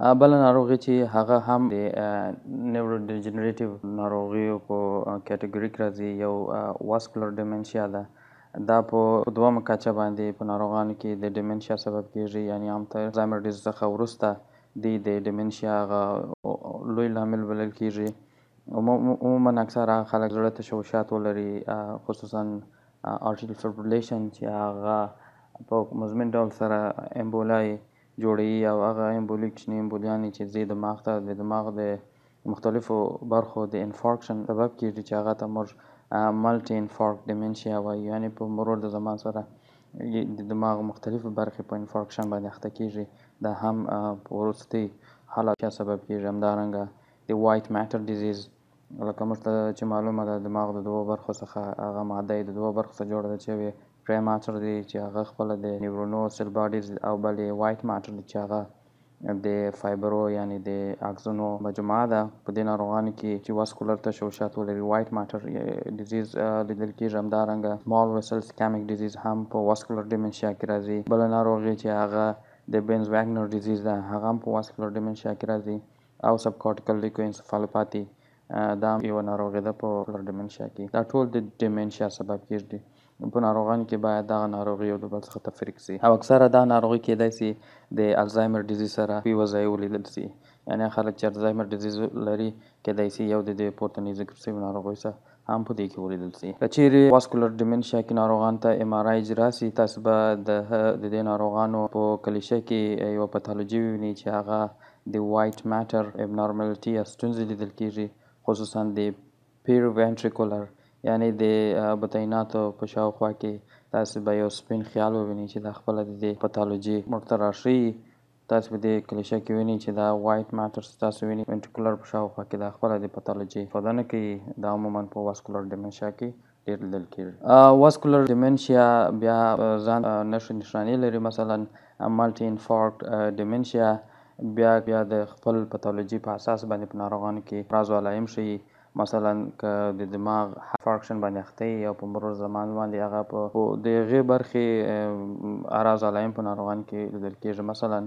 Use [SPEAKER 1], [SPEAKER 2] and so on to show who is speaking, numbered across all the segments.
[SPEAKER 1] بله ناروغي چې هغه هم د نیورو ډیجنریټیو ناروغیو په کټګوري کې راځي، یو واسکولر ډیمنشیا ده. دا په دومره کچه باندې په ناروغانو کې د ډیمنشیا سبب کېږي، یعنې هم تر الزایمر ډیزیز څخه وروسته د ډیمنشیا هغه لوی لامل بلل کېږي. عموما اکثره خلک زړه تشوشات ولري، خصوصا آرټریل فبریلیشن چې هغه په مزمن ډول سره امبولای جوړوي، او هغه امبولي کوچني امبولیانې چې دماغ ته د دماغ د مختلفو برخو د انفارکشن سبب کېږي، چې هغه ته موږ ملټي انفارکت ډیمنشیا وایو. یعنې په مرور د زمان سره د دماغ مختلفو برخې په انفارکشن باندې اخته کېږي. دا هم په وروستي حالات سبب کېږي. همدارنګه د وایټ میټر ډیزیز، لکه موږ ته چې معلومه ده دماغ د دوو برخو څخه هغه ماده د دوو برخو څخه جوړه ده، چې یو ګرې ماټر دی چې هغه خپله د نیورونو سیل باډیز، او بل یې وایټ ماټر دی چې هغه د فایبرو یعنې د اکسونو مجموعه ده. په دې ناروغانو کې چې واسکولر تشوشات ولري وایټ ماټر ډیزیز لیدل کېږي. همدارنګه سمال ویسل اسکیمیک ډیزیز هم په واسکولر ډیمنشیا کې راځي. بله ناروغي چې هغه د بینز واګنر ډیزیز ده، هغه هم په واسکولر ډیمنشیا کې راځي. او سب کورټیکل لیکوانسفالوپاتي دا یو ناروغي ده په واسکولر ډیمنشیا کې. دا ټول د ډیمنشیا سبب کېږي. په ناروغانو کې باید دغه ناروغي یو د بل څخه تفریق سي، او اکثره دا ناروغي کېدای سي د الزایمر ډیزیز سره په یوه ځای ولیدل سي. یعنې خلک چې الزایمر ډیزیز لري کېدای سي یو د دې پورتنۍ ذکر شوي ناروغیو سره هم په دې کې ولیدل سي. که چیرې واسکولر ډیمنشیا کې ناروغانو ته ام آر آی اجرا سي، تاسو به د دې ناروغانو په کلیشه کې یوه پتالوجي ووینئ چې هغه د وایټ میټر ابنارملټي یا ستونزې لیدل کېږي، خصوصا د پیر وینټریکولر یعنې د بطیناتو په شاوخوا کې تاسو به یو سپین خیال ووینئ چې دا خپله د دې پتالوجي موږ ته راښیي. تاسو په دې کلیشه کې وینئ چې دا وایټ میټر تاسو وینئ وینټریکولر په شاوخوا کې دا خپله د پتالوجي ښودنه کوي. دا عموما په واسکولر ډیمنشیا کې ډېر لیدل کېږي. واسکولر ډیمنشیا بیا ځان نښې نښانې لري، مثلا مالټي انفارکټ ډیمنشیا بیا د خپل پتالوجي په اساس باندې په ناروغانو کې راز و علایم ښیي. مثلا که د دماغ فارکشن باندې اخته وي او په مرور زمان باندې هغه په د هغې برخې اراز علایم په ناروغانو کې لیدل کېږي. مثلا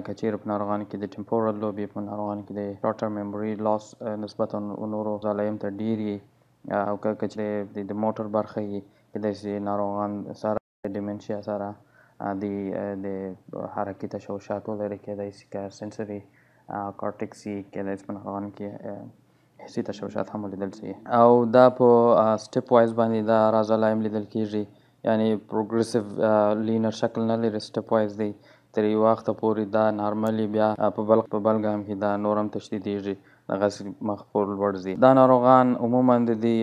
[SPEAKER 1] که چیرې په ناروغانو کې د ټمپورل لوبې، په ناروغانو کې د شارټ ټرم میموري لاس نسبتا نورو علایم ته ډېر وي، او که چیرې د موټر برخه یې کېدای سي ناروغان سره ډیمنشیا سره د حرکي تشوشات ولري، کېدای سي که سنسري کارټکس یي، کېدای سي په ناروغانو کې حسي تشوشات هم ولیدل سي. او دا په سټپ وایز باندې دا راز علایم لیدل کېږي، یعنې پروګریسیو لینر شکل نه لري، سټپ وایز دی. تر یو وخته پورې دا نارملي، بیا په بل ګام کې دا نور هم تشدیدېږي، دغسې مخ پر لوړ ځي. دا ناروغان عموما د دې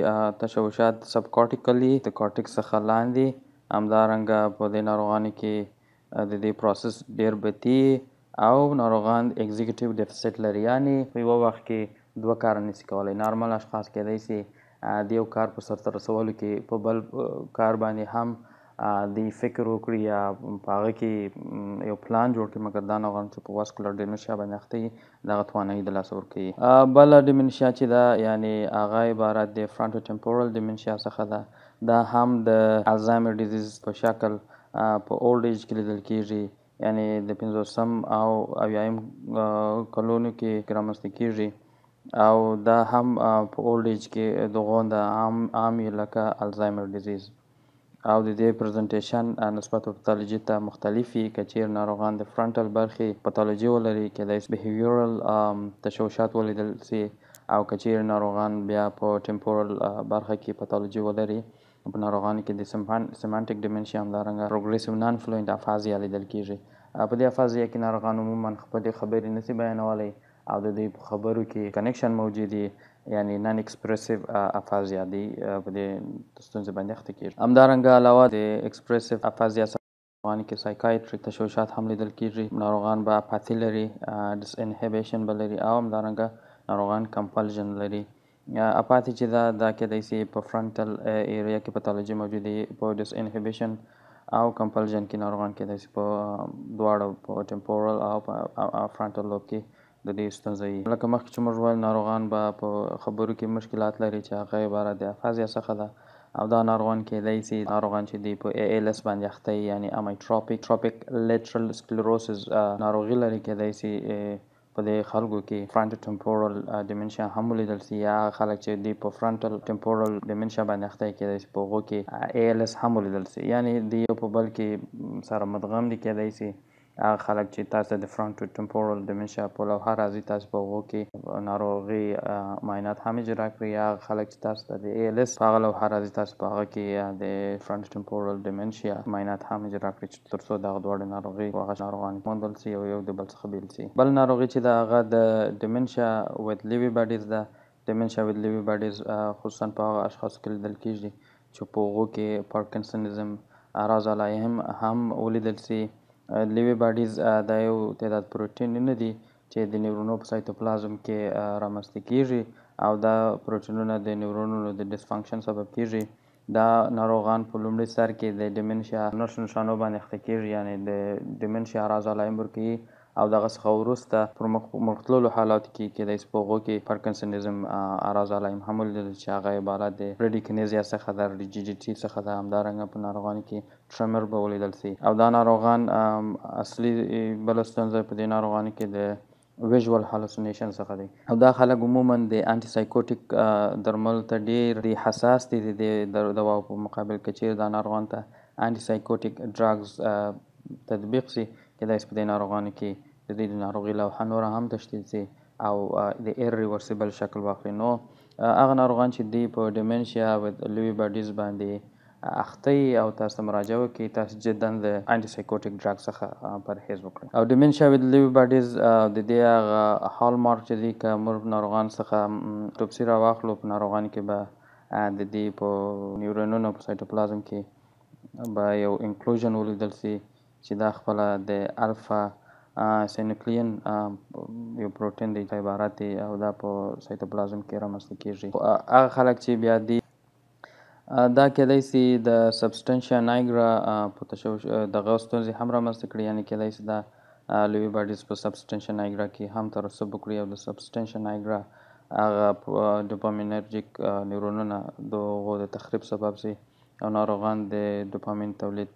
[SPEAKER 1] تشوشات سب کارټیکلي د کارټکس څخه لاندې. همدارنګه په دې ناروغانو کې د دې پروسس ډېر بطیء، او ناروغان اګزیکیوټیو ډیفیسټ لري، یعنې په یوه وخت کې دوه کاره نشي کولی. نارمل اشخاص کېدای سي د یو کار په سرته رسولو کې په بل کار باندې هم د فکر وکړي یا په هغه کې یو پلان جوړ کړي، مګر دا ناروغان چې په واسکولر ډیمنشیا باندې اخته وي دغه توانایي د لاسه ورکوي. بله ډیمنشیا چې ده، یعنې هغه عبارت د فرانټو ټمپورل ډیمنشیا څخه ده. دا هم د الزایمر ډیزیز په شکل په اولډ ایج کې لیدل کېږي، یعنې د 50 او 70 کلونو کې رامنځته کېږي. او دا هم په اولډ ایج کې دغونده عام وي لکه الزایمر ډیزیز. او د دې پرزنټیشن نسبت پتالوجي ته مختلف وي. که چیرې ناروغان د فرنټل برخې پتالوجي ولري، کېدای سي بیهیویرل تشوشات ولیدل سي. او که چیرې ناروغان بیا په ټمپورل برخه کې پتالوجي ولري، په ناروغانو کې د سیمانټیک ډیمنشیا همدارنګه پروګریسیو نان فلوینټ افازیا لیدل کېږي. په دې افازیا کې ناروغان عموما خپلې خبرې نشي بیانولی، او د دوی په خبرو کې کنیکشن موجود وي، یعنې نن ایکسپریسیو افازیا دی، په دې ستونزې باندې اخته کېږي. همدارنګه علاوه د ایکسپریسیو افازیا څخه ناروغانو کې سایکایټریک تشوشات هم لیدل کېږي. ناروغان به اپاتي لري، ډس انهیبیشن به لري، او همدارنګه ناروغان کمپلژن لري. اپاتي چې دا کېدای سي په فرنټل ایریا کې پتالوجي موجود وي، په ډس انهیبیشن او کمپلژن کې ناروغان کېدای سي په دواړو په ټمپورل او په فرنټل لوب کې د دې ستونزه وي. لکه مخکې چې موږ وویل ناروغان به په خبرو کې مشکلات لري چې هغه عبارت د افازیا څخه ده. او دا ناروغان کېدای سي ناروغان چې دی په ALS باندې اخته وي، یعنې امایټروپیک لیټرل سکلیروسس ناروغي لري، کېدای سي په دې خلکو کې فرانټل ټمپورل ډیمنشیا هم ولیدل سي، یا خلک چې دی په فرانټل ټمپورل ډیمنشیا باندې اخته کېدای سي په هغو کې ALS هم ولیدل سي. یعنی د یو په بل کې سره مدغم دي کېدای سي. هغه خلک چې تاسو د فرانټل ټمپورل ډیمنشیا په لوحه راځي، تاسو په هغو کې ناروغي معاینات هم اجرا کړئ. یا هغه خلک چې تاسو ته د ALS په هغه لوحه راځي، تاسو په هغه کې د فرانټل ټمپورل ډیمنشیا معاینات هم اجرا کړئ، چې تر څو دغه دواړه ناروغي هغه ناروغان موندل سي او یو د بل څخه بیل سي. بل ناروغي چې د هغه د ډیمنشیا وذ لیوي باډیز ده. ډیمنشیا وذ لیوي باډیز خصوصا په هغه اشخاصو کې لیدل کېږي چې په هغو کې پارکنسنزم اعراض علایم هم ولیدل سي. لیوي باډیز دا یو تعداد پروټین نه دي چې د نیورونو په سایتوپلازم کې رامنځته کېږي، او دا پروټینونه د نیورونونو د ډسفانکشن سبب کېږي. دا ناروغان په لومړي سر کې د ډیمنشیا نښو نښانو باندې اخته کېږي، یعنی د ډیمنشیا اعراض علایم ورکوي، او دغه څخه وروسته پر مخ تللو حالاتو کې کېدای سي په هغو کې پارکنسنزم اعراض علایم هم ولیدل چې هغه عبارت د ریډیکنیزیا څخه ده، ریجیډیټي څخه ده. همدارنګه په ناروغانو کې ټرمر به ولیدل سي. او دا ناروغان اصلي بله ستونزه په دې ناروغانو کې د ویژوال هالوسینیشن څخه دی. او دا خلک عموما د انټي سایکوټیک درملو ته ډېر حساس دي د دواو په مقابل کې. چیرې دا ناروغان ته انټي سایکوټیک ډراګز تطبیق سي، کېدای سي په دې ناروغانو کې د دې د ناروغي لوحه نوره هم تشدید سي او د ایرریورسیبل شکل واخلي. نو هغه ناروغان چې دی په ډیمنشیا وذ لیوي باډیز باندې اخته او تاسو مراجعه وکړئ، تاسو جدا د انټي سایکوټیک ډراګ څخه پرهیز وکړئ. او ډیمنشیا وذ لیوي باډیز د دې هغه هال مارک چې دی که موږ ناروغان څخه توپسي راواخلو، په ناروغانو کې به د دې په نیورونونو په سایټوپلازم کې به یو انکلوژن ولیدل سي چې دا خپله د الفا سینوکلین یو پروټین دی عبارت دی، او دا په سایټوپلازم کې رامنځته کېږي. هغه خلک چې بیا دی دا کېدای سي د سبسټنشیا نایګرا په تشوش دغه ستونزې هم رامنځته کړي، یعنې کېدای سي دا لیوي باډیز په سبسټنشیا نایګرا کې هم ترسب وکړي، او د سبسټنشیا نایګرا هغه ډوپامینرجیک نیورونونه د هغو د تخریب سبب سي، او ناروغان د ډوپامین تولید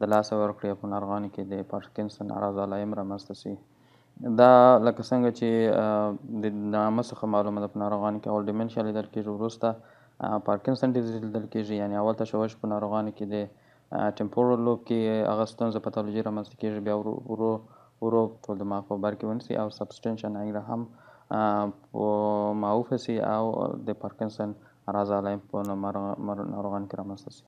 [SPEAKER 1] د لاسه ورکړي، او په ناروغانو کې د پارکنسن اعراض علایم رامنځته سي. دا لکه څنګه چې د نامه څخه معلومه ده، په ناروغانو کې اول ډیمنشیا لیدل کېږي، وروسته پارکنسن ډیزیز لیدل کېږي. یعنې اول تشوش په ناروغانو کې د ټمپورل لوب کې هغه ستونزه پاتالوژي رامنځته کېږي، بیا ورو ټول دماغ په بر کې ونیسي، او سبسټنشیا نایګرا هم معوفه سي او د پارکنسن اعراض علایم په ناروغانو کې رامنځته سي.